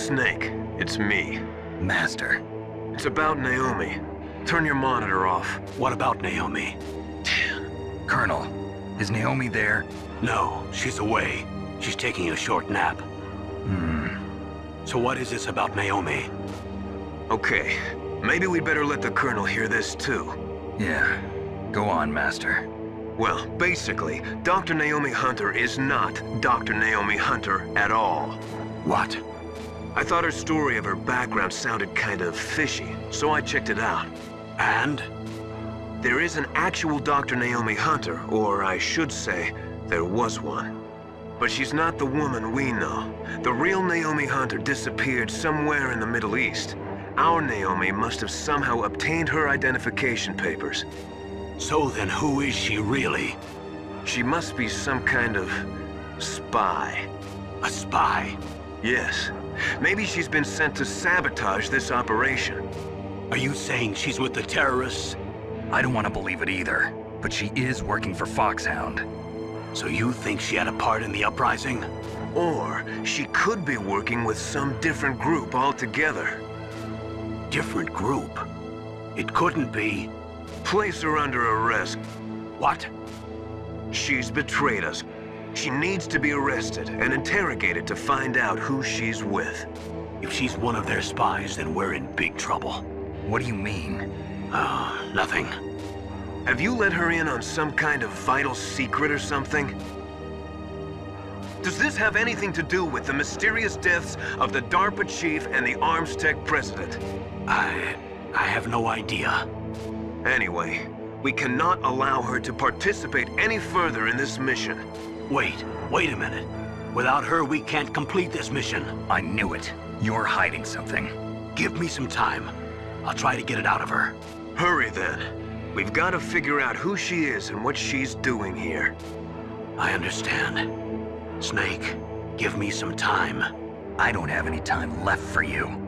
Snake, it's me. Master. It's about Naomi. Turn your monitor off. What about Naomi? Colonel, is Naomi there? No, she's away. She's taking a short nap. So what is this about Naomi? Okay, maybe we'd better let the Colonel hear this too. Yeah, go on, Master. Well, basically, Dr. Naomi Hunter is not Dr. Naomi Hunter at all. What? I thought her story of her background sounded kind of fishy, so I checked it out. And? There is an actual Dr. Naomi Hunter, or I should say, there was one. But she's not the woman we know. The real Naomi Hunter disappeared somewhere in the Middle East. Our Naomi must have somehow obtained her identification papers. So then who is she really? She must be some kind of spy. A spy? Yes. Maybe she's been sent to sabotage this operation. Are you saying she's with the terrorists? I don't want to believe it either, but she is working for Foxhound. So you think she had a part in the uprising? Or she could be working with some different group altogether. Different group? It couldn't be. Place her under arrest. What? She's betrayed us. She needs to be arrested and interrogated to find out who she's with. If she's one of their spies, then we're in big trouble. What do you mean? Nothing. Have you let her in on some kind of vital secret or something? Does this have anything to do with the mysterious deaths of the DARPA chief and the Arms Tech president? I have no idea. Anyway, we cannot allow her to participate any further in this mission. Wait a minute. Without her, we can't complete this mission. I knew it. You're hiding something. Give me some time. I'll try to get it out of her. Hurry then. We've got to figure out who she is and what she's doing here. I understand. Snake, give me some time. I don't have any time left for you.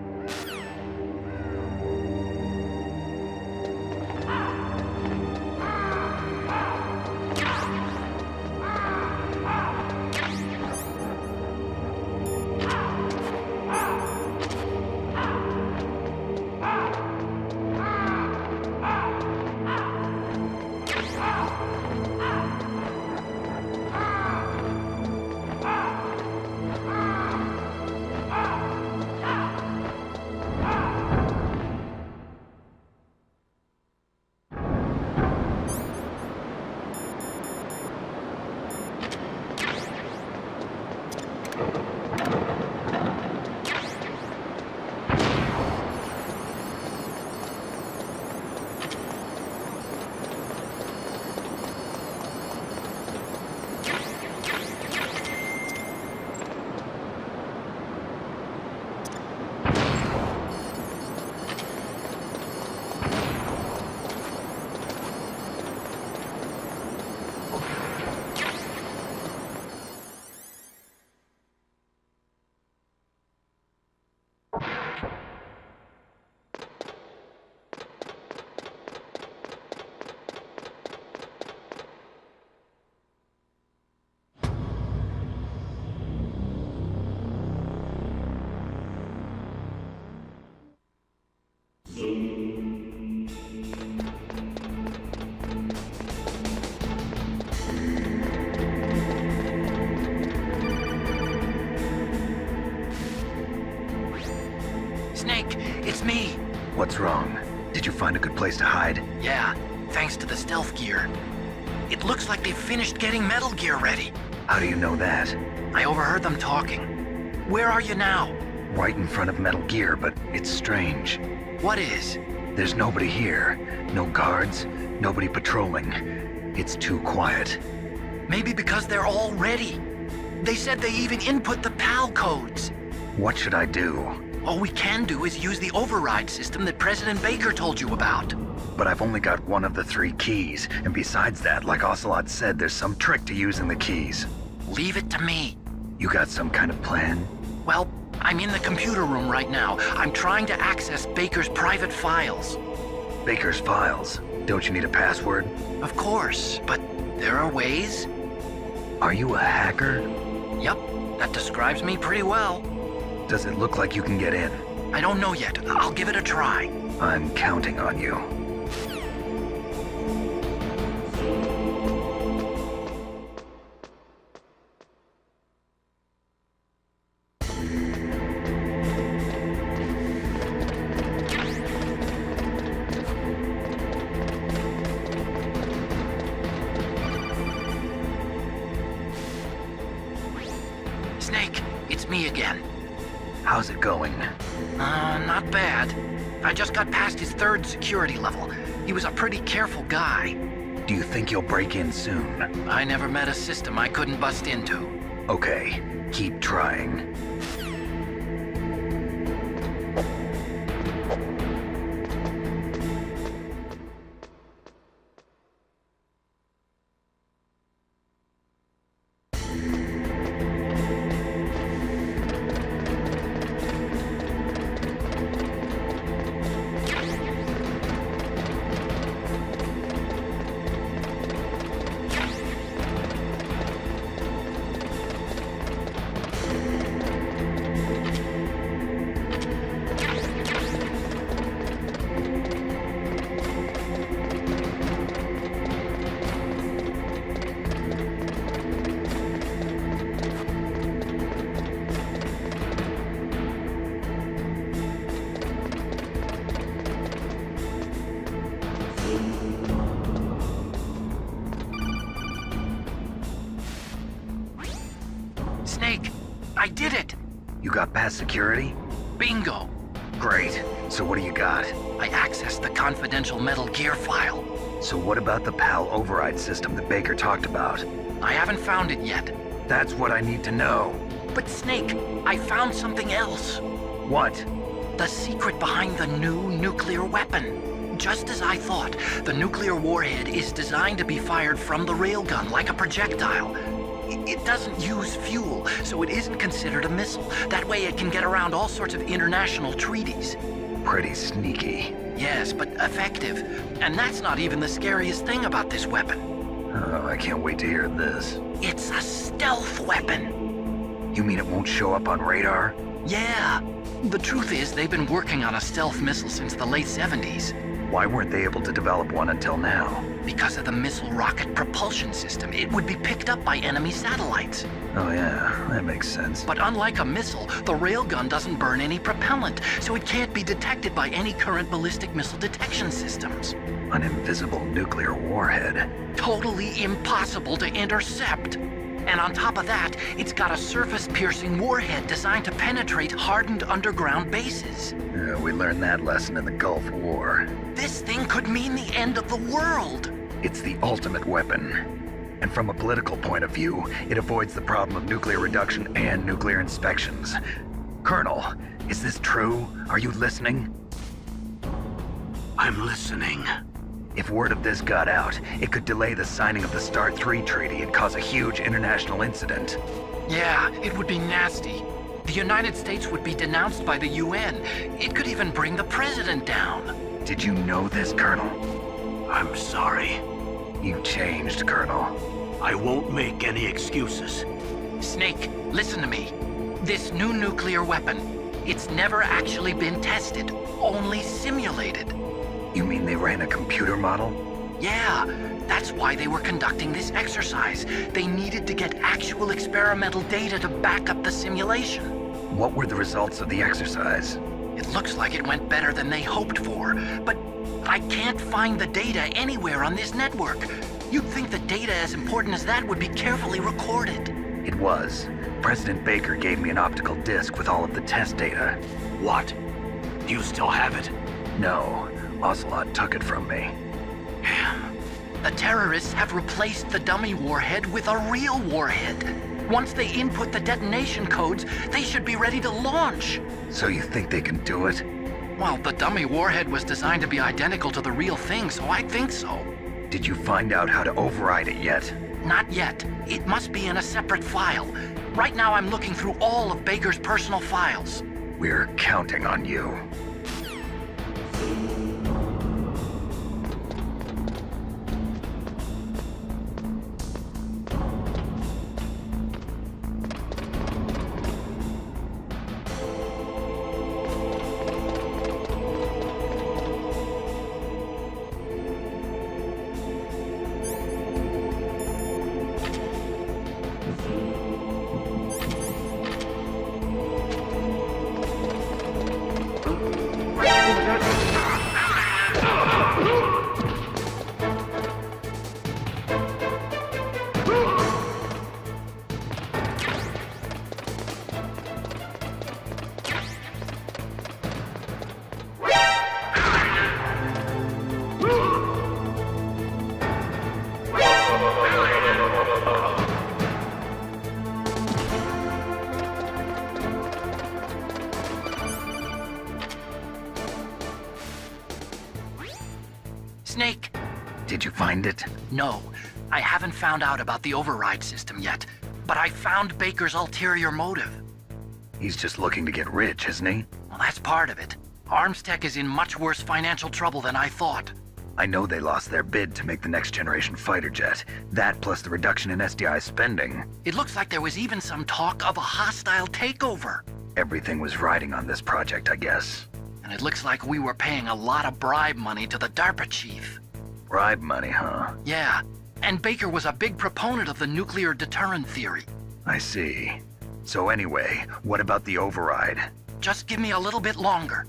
Snake, it's me. What's wrong? Did you find a good place to hide? Yeah, thanks to the stealth gear. It looks like they've finished getting Metal Gear ready. How do you know that? I overheard them talking. Where are you now? Right in front of Metal Gear, but it's strange. What is? There's nobody here. No guards, nobody patrolling. It's too quiet. Maybe because they're all ready. They said they even input the PAL codes. What should I do? All we can do is use the override system that President Baker told you about. But I've only got one of the 3 keys, and besides that, like Ocelot said, there's some trick to using the keys. Leave it to me. You got some kind of plan? Well, I'm in the computer room right now. I'm trying to access Baker's private files. Baker's files? Don't you need a password? Of course, but there are ways. Are you a hacker? Yep, that describes me pretty well. Does it look like you can get in? I don't know yet. I'll give it a try. I'm counting on you. Snake, it's me again. How's it going? Not bad. I just got past his 3rd security level. He was a pretty careful guy. Do you think you'll break in soon? I never met a system I couldn't bust into. Okay, keep trying. Snake, I did it! You got past security? Bingo! Great. So what do you got? I accessed the confidential Metal Gear file. So what about the PAL override system that Baker talked about? I haven't found it yet. That's what I need to know. But Snake, I found something else. What? The secret behind the new nuclear weapon. Just as I thought, the nuclear warhead is designed to be fired from the railgun like a projectile. It doesn't use fuel, so it isn't considered a missile. That way it can get around all sorts of international treaties. Pretty sneaky. Yes, but effective. And that's not even the scariest thing about this weapon. Oh, I can't wait to hear this. It's a stealth weapon. You mean it won't show up on radar? Yeah. The truth is, they've been working on a stealth missile since the late 70s. Why weren't they able to develop one until now? Because of the missile rocket propulsion system, it would be picked up by enemy satellites. Oh yeah, that makes sense. But unlike a missile, the railgun doesn't burn any propellant, so it can't be detected by any current ballistic missile detection systems. An invisible nuclear warhead. Totally impossible to intercept. And on top of that, it's got a surface-piercing warhead designed to penetrate hardened underground bases. We learned that lesson in the Gulf War. This thing could mean the end of the world. It's the ultimate weapon. And from a political point of view, it avoids the problem of nuclear reduction and nuclear inspections. Colonel, is this true? Are you listening? I'm listening. If word of this got out, it could delay the signing of the START 3 treaty and cause a huge international incident. Yeah, it would be nasty. The United States would be denounced by the UN. It could even bring the president down. Did you know this, Colonel? I'm sorry. You changed, Colonel. I won't make any excuses. Snake, listen to me. This new nuclear weapon, it's never actually been tested, only simulated. You mean they ran a computer model? Yeah, that's why they were conducting this exercise. They needed to get actual experimental data to back up the simulation. What were the results of the exercise? It looks like it went better than they hoped for, but I can't find the data anywhere on this network. You'd think the data as important as that would be carefully recorded. It was. President Baker gave me an optical disc with all of the test data. What? Do you still have it? No, Ocelot took it from me. The terrorists have replaced the dummy warhead with a real warhead. Once they input the detonation codes, they should be ready to launch. So you think they can do it? Well, the dummy warhead was designed to be identical to the real thing, so I think so. Did you find out how to override it yet? Not yet. It must be in a separate file. Right now I'm looking through all of Baker's personal files. We're counting on you. fake. Did you find it? No, I haven't found out about the override system yet, but I found Baker's ulterior motive. He's just looking to get rich, isn't he? Well, that's part of it. Armstech is in much worse financial trouble than I thought. I know they lost their bid to make the next generation fighter jet. That plus the reduction in SDI spending. It looks like there was even some talk of a hostile takeover. Everything was riding on this project, I guess. And it looks like we were paying a lot of bribe money to the DARPA chief. Bribe money, huh? Yeah, and Baker was a big proponent of the nuclear deterrent theory. I see. So anyway, what about the override? Just give me a little bit longer.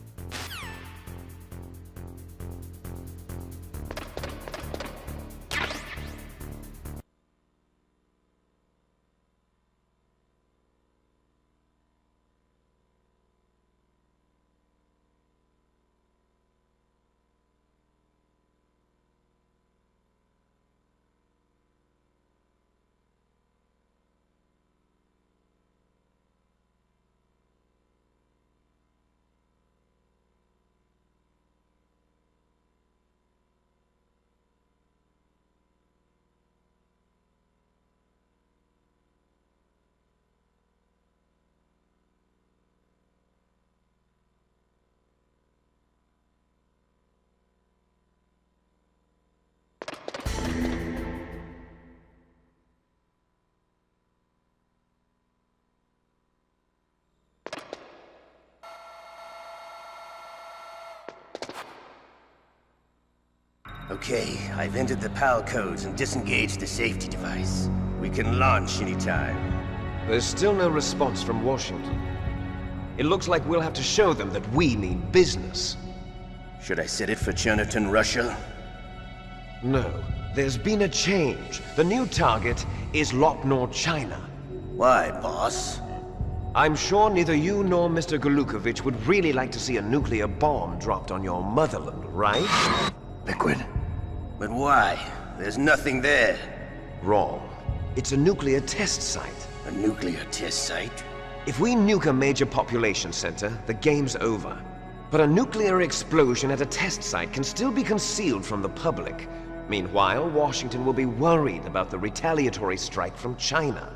Okay, I've entered the PAL codes and disengaged the safety device. We can launch anytime. There's still no response from Washington. It looks like we'll have to show them that we mean business. Should I set it for Jonathan, Russia? No, there's been a change. The new target is Lopnor, China. Why, boss? I'm sure neither you nor Mr. Golukovich would really like to see a nuclear bomb dropped on your motherland, right? Liquid. But why? There's nothing there. Wrong. It's a nuclear test site. A nuclear test site? If we nuke a major population center, the game's over. But a nuclear explosion at a test site can still be concealed from the public. Meanwhile, Washington will be worried about the retaliatory strike from China.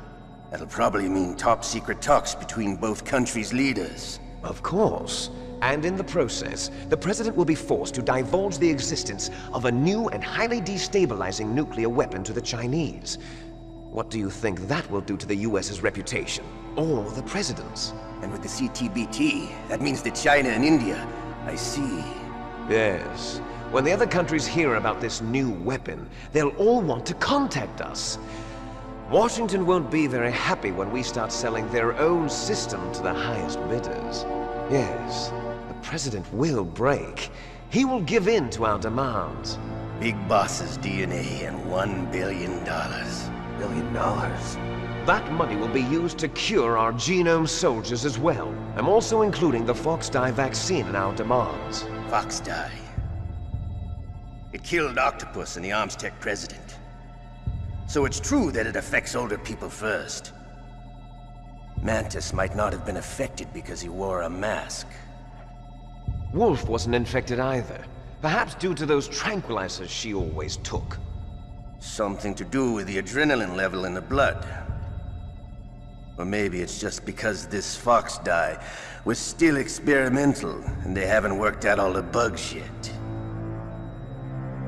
That'll probably mean top-secret talks between both countries' leaders. Of course. And in the process, the President will be forced to divulge the existence of a new and highly destabilizing nuclear weapon to the Chinese. What do you think that will do to the US's reputation? Or the President's? And with the CTBT, that means that China and India. I see. Yes. When the other countries hear about this new weapon, they'll all want to contact us. Washington won't be very happy when we start selling their own system to the highest bidders. Yes, the President will break. He will give in to our demands. Big Boss's DNA and $1 billion. $1 billion? That money will be used to cure our genome soldiers as well. I'm also including the Fox dye vaccine in our demands. Fox dye. It killed Octopus and the Armstech president. So it's true that it affects older people first. Mantis might not have been affected because he wore a mask. Wolf wasn't infected either. Perhaps due to those tranquilizers she always took. Something to do with the adrenaline level in the blood. Or maybe it's just because this Fox dye was still experimental and they haven't worked out all the bugs yet.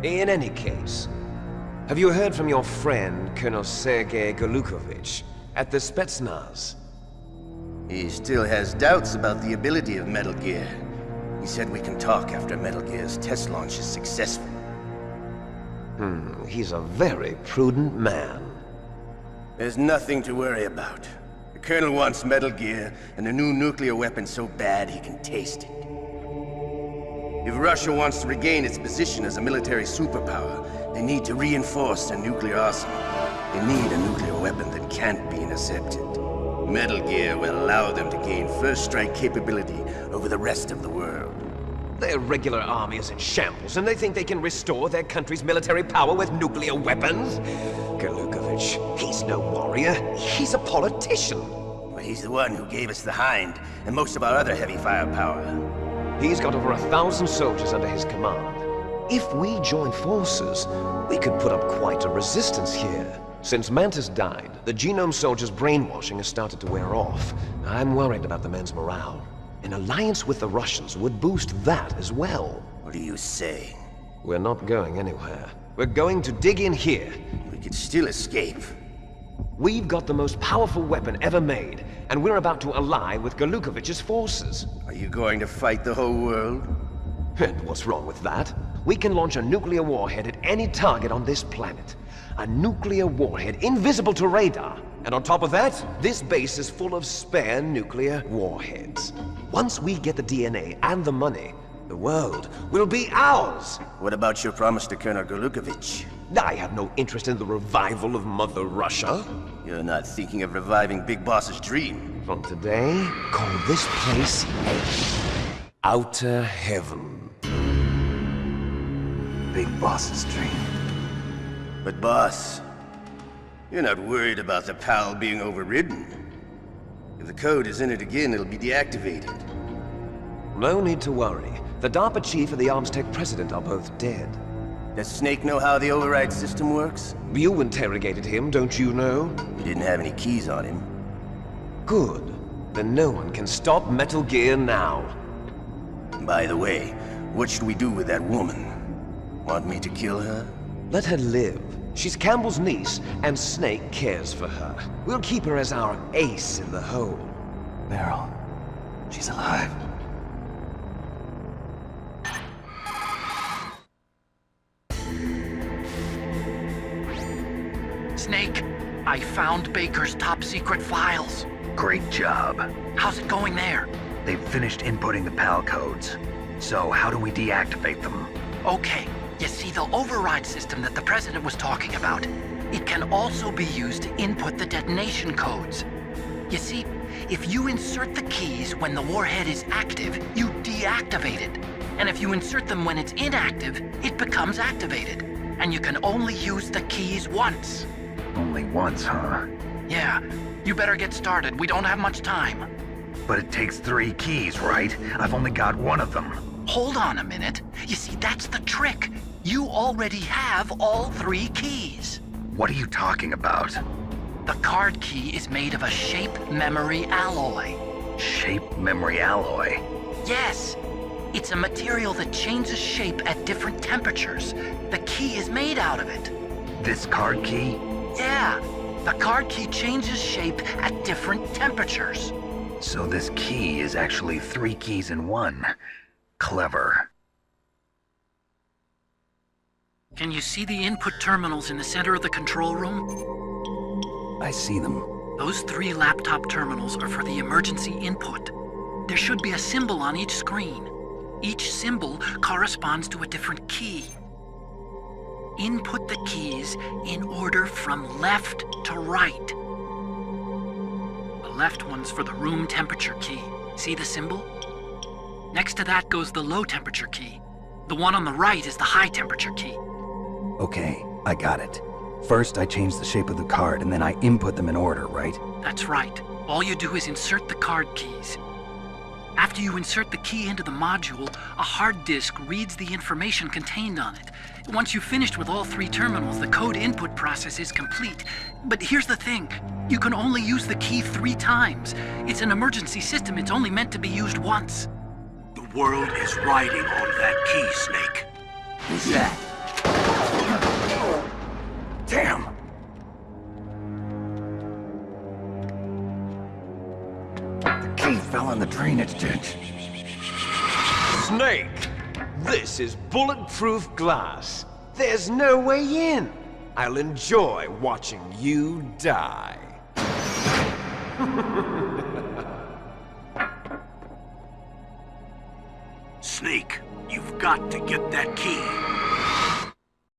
In any case, have you heard from your friend, Colonel Sergei Golukovich, at the Spetsnaz? He still has doubts about the ability of Metal Gear. He said we can talk after Metal Gear's test launch is successful. He's a very prudent man. There's nothing to worry about. The Colonel wants Metal Gear and a new nuclear weapon so bad he can taste it. If Russia wants to regain its position as a military superpower, they need to reinforce their nuclear arsenal. They need a nuclear weapon that can't be intercepted. Metal Gear will allow them to gain first strike capability over the rest of the world. Their regular army is in shambles, and they think they can restore their country's military power with nuclear weapons? Golukovich, he's no warrior. He's a politician. But he's the one who gave us the Hind and most of our other heavy firepower. He's got over 1,000 soldiers under his command. If we join forces, we could put up quite a resistance here. Since Mantis died, the Genome Soldier's brainwashing has started to wear off. I'm worried about the men's morale. An alliance with the Russians would boost that as well. What are you saying? We're not going anywhere. We're going to dig in here. We could still escape. We've got the most powerful weapon ever made, and we're about to ally with Galukovich's forces. Are you going to fight the whole world? And what's wrong with that? We can launch a nuclear warhead at any target on this planet. A nuclear warhead invisible to radar. And on top of that, this base is full of spare nuclear warheads. Once we get the DNA and the money, the world will be ours! What about your promise to Colonel Galukovich? I have no interest in the revival of Mother Russia. You're not thinking of reviving Big Boss's dream. From today, call this place Outer Heaven. Big Boss's dream. But boss, you're not worried about the PAL being overridden. If the code is in it again, it'll be deactivated. No need to worry. The DARPA chief and the Armstech president are both dead. Does Snake know how the override system works? You interrogated him, don't you know? He didn't have any keys on him. Good. Then no one can stop Metal Gear now. By the way, what should we do with that woman? Want me to kill her? Let her live. She's Campbell's niece, and Snake cares for her. We'll keep her as our ace in the hole. Meryl, she's alive. Snake, I found Baker's top-secret files. Great job. How's it going there? They've finished inputting the PAL codes. So how do we deactivate them? Okay, you see the override system that the President was talking about. It can also be used to input the detonation codes. You see, if you insert the keys when the warhead is active, you deactivate it. And if you insert them when it's inactive, it becomes activated. And you can only use the keys once. Only once, huh? Yeah, you better get started. We don't have much time. But it takes 3 keys, right? I've only got 1 of them. Hold on a minute. You see, that's the trick. You already have all 3 keys. What are you talking about? The card key is made of a shape memory alloy. Shape memory alloy? Yes. It's a material that changes shape at different temperatures. The key is made out of it. This card key? Yeah. The card key changes shape at different temperatures. So this key is actually 3 keys in 1. Clever. Can you see the input terminals in the center of the control room? I see them. Those 3 laptop terminals are for the emergency input. There should be a symbol on each screen. Each symbol corresponds to a different key. Input the keys in order from left to right. The left one's for the room temperature key. See the symbol? Next to that goes the low temperature key. The one on the right is the high temperature key. Okay, I got it. First, I change the shape of the card, and then I input them in order, right? That's right. All you do is insert the card keys. After you insert the key into the module, a hard disk reads the information contained on it. Once you've finished with all 3 terminals, the code input process is complete. But here's the thing. You can only use the key 3 times. It's an emergency system. It's only meant to be used once. The world is riding on that key, Snake. Who's that? Damn! The key fell in the drainage ditch. Snake! This is bulletproof glass. There's no way in. I'll enjoy watching you die. Snake, you've got to get that key.